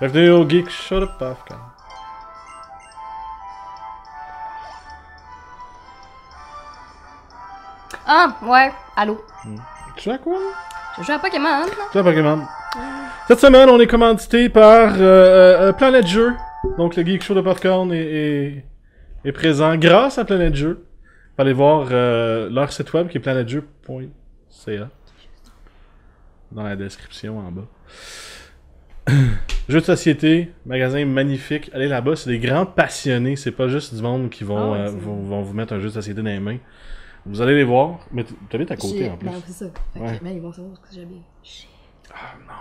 Bienvenue au Geek Show de Popcorn. Ah, ouais, allô. Tu joues à quoi? Je joue à Pokémon. Tu joues à Pokémon. Cette semaine, on est commandité par Planète Jeux. Donc, le Geek Show de Popcorn est présent grâce à Planète Jeux. Vous allez voir leur site web qui est planetjeux.ca dans la description en bas. Jeux de société, magasin magnifique. Allez là-bas, c'est des grands passionnés. C'est pas juste du monde qui vont vous mettre un jeu de société dans les mains. Vous allez les voir. Mais t'habites à côté en plus. Ben, c'est ça. Ouais. Ben, ils vont savoir ce que j'habite. Ah non.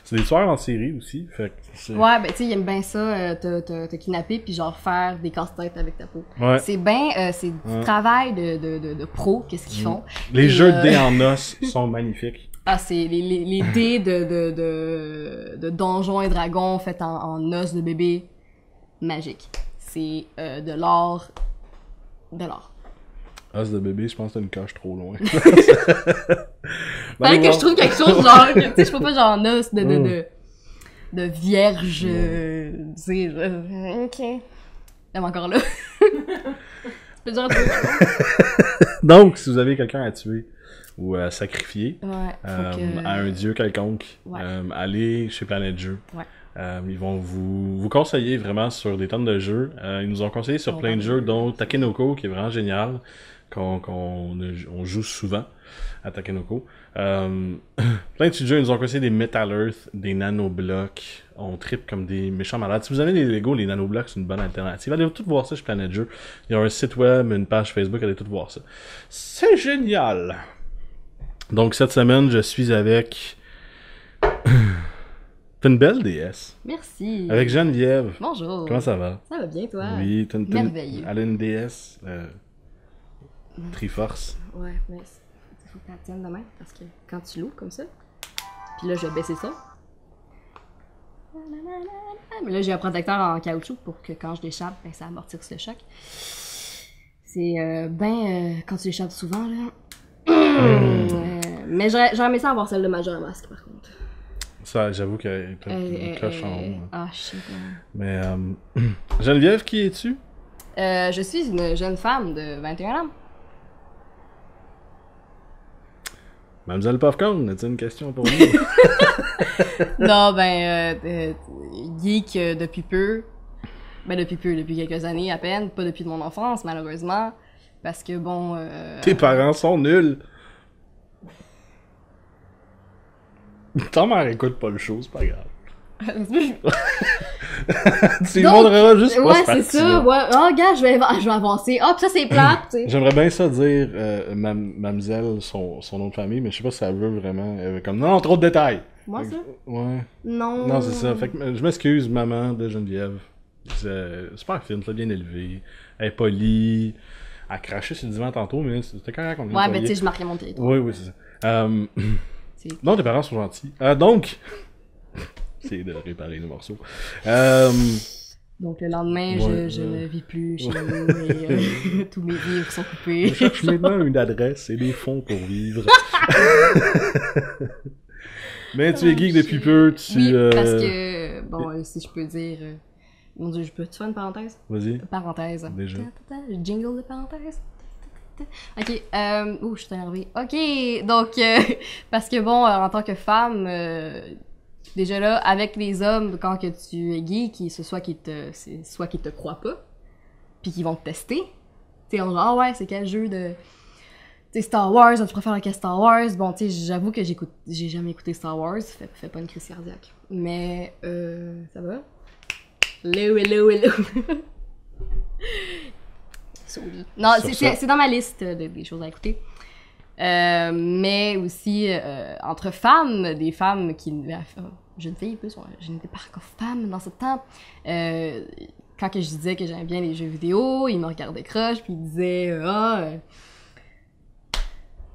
C'est des soirs en série aussi. Fait que c'est... Ouais, ben, tu sais, ils aiment bien ça, te kidnapper puis genre faire des casse-têtes avec ta peau. Ouais. C'est bien, c'est du travail de pro, qu'est-ce qu'ils font. Les Et, jeux de dés en os sont magnifiques. Ah, c'est les dés de donjons et dragons faits en os de bébé. Magique. C'est de l'or. De l'or. Os de bébé, je pense que t'as une coche trop loin. Fallait que je trouve quelque chose genre, tu sais, je peux pas genre en os de vierge, tu sais, ok. Même encore là. C'est pas dur à trouver. Donc, si vous avez quelqu'un à tuer ou à sacrifier Ouais, à un dieu quelconque, Ouais. allez chez Planète Jeux. Ouais. Ils vont vous conseiller vraiment sur des tonnes de jeux. Ils nous ont conseillé sur plein de jeux, dont Takenoko, qui est vraiment génial, qu'on joue souvent à Takenoko. Plein de petits jeux, ils nous ont conseillé des Metal Earth, des Nanoblocs. On tripe comme des méchants malades. Si vous avez des Lego, les Nanoblocs, c'est une bonne alternative. Allez tout voir ça chez Planète Jeux. Il y a un site web, une page Facebook, allez tout voir ça. C'est génial! Donc cette semaine, je suis avec... T'as une belle DS. Merci. Avec Geneviève. Bonjour. Comment ça va? Ça va bien, toi? Oui, t'as une... Merveilleux. Elle a une DS Triforce. Ouais, mais il faut que tu la tiennes de même, parce que quand tu l'ouvres comme ça, puis là, je vais baisser ça. Mais là, j'ai un protecteur en caoutchouc pour que quand je l'échappe, ben, ça amortisse le choc. C'est quand tu l'échappes souvent, là. Mais j'aurais aimé ça avoir celle de Majora Mask, par contre. Ça, j'avoue qu'elle est une cloche en haut. Ah, shit. Mais, Geneviève, qui es-tu? Je suis une jeune femme de 21 ans. Mademoiselle Popcorn, as-tu une question pour nous? Non, geek depuis peu. Ben, depuis quelques années à peine. Pas depuis de mon enfance, malheureusement. Parce que bon... Tes parents sont nuls! Ta mère écoute pas le show, c'est pas grave. Tu lui montreras juste pas ouais, ce c'est parti-là. ça. Ouais. Oh, gars, je vais avancer. Ah, pis ça, c'est plate, tu sais. J'aimerais bien ça dire Mademoiselle, son nom de famille, mais je sais pas si ça veut vraiment. Elle veut comme non, trop de détails. Moi, ça? Ouais. Non. Non, c'est ça. Fait que je m'excuse, maman de Geneviève. C'est super fine, c'est bien élevé. Elle est polie. Elle a craché sur le divan tantôt, mais c'était correct qu'on Ouais, ben tu sais, je marquais mon territoire. Oui, c'est ça. Non, tes parents sont gentils. Donc, c'est de réparer les morceaux. Donc le lendemain, je ne vis plus chez nous et tous mes livres sont coupés. Je cherche maintenant une adresse et des fonds pour vivre. Mais tu es geek depuis peu, tu... Oui, parce que, bon, si je peux dire... Mon Dieu, je peux-tu faire une parenthèse? Vas-y. Parenthèse. Déjà. Jingle de parenthèse. Ok, ouh, je suis énervée. Ok, donc, parce que bon, en tant que femme, déjà là, avec les hommes, quand que tu es geek, c'est soit qu'ils te croient pas, puis qu'ils vont te tester. Tu sais, on dit, ah ouais, c'est quel jeu de... Tu sais, Star Wars, tu préfères lequel Star Wars? Bon, tu sais, j'avoue que j'ai jamais écouté Star Wars, fait pas une crise cardiaque. Mais, ça va? Hello. Non, c'est dans ma liste des choses à écouter. Mais aussi, entre femmes, des femmes qui... Jeune fille, plus, je n'étais pas encore femme dans ce temps. Quand que je disais que j'aimais bien les jeux vidéo, ils me regardaient croche, puis ils disaient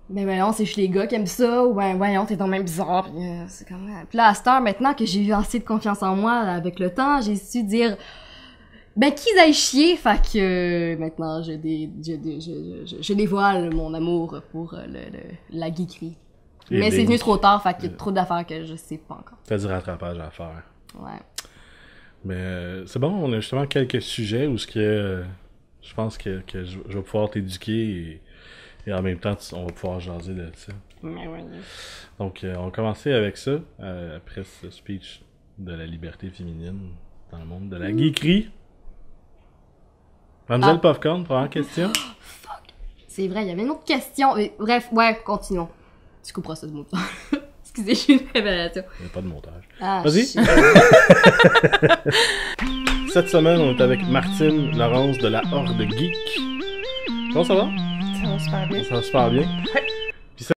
mais voyons, c'est chez les gars qui aiment ça, ou ben voyons, t'es donc même bizarre, puis c'est comme... Puis là, à cette heure, maintenant que j'ai eu assez de confiance en moi, avec le temps, j'ai su dire... Ben, qu'ils aillent chier, fait que maintenant je dévoile mon amour pour la geekerie. Et Mais c'est Link. venu trop tard, fait qu'il y a trop d'affaires que je sais pas encore. T'as du rattrapage à faire. Ouais. Mais c'est bon, on a justement quelques sujets où ce que je pense que je vais pouvoir t'éduquer et en même temps on va pouvoir jaser de ça. Donc on va commencer avec ça, après ce speech de la liberté féminine dans le monde de la geekerie. Mademoiselle Popcorn, première question. C'est vrai, il y avait une autre question. Mais, bref, ouais, continuons. Tu couperas ça de mot. Excusez, j'ai une révélation. Il n'y a pas de montage. Ah, Vas-y. shit. Cette semaine, on est avec Martine Laurence de la Horde Geek. Comment ça va? Ça va super bien. Ça va super bien.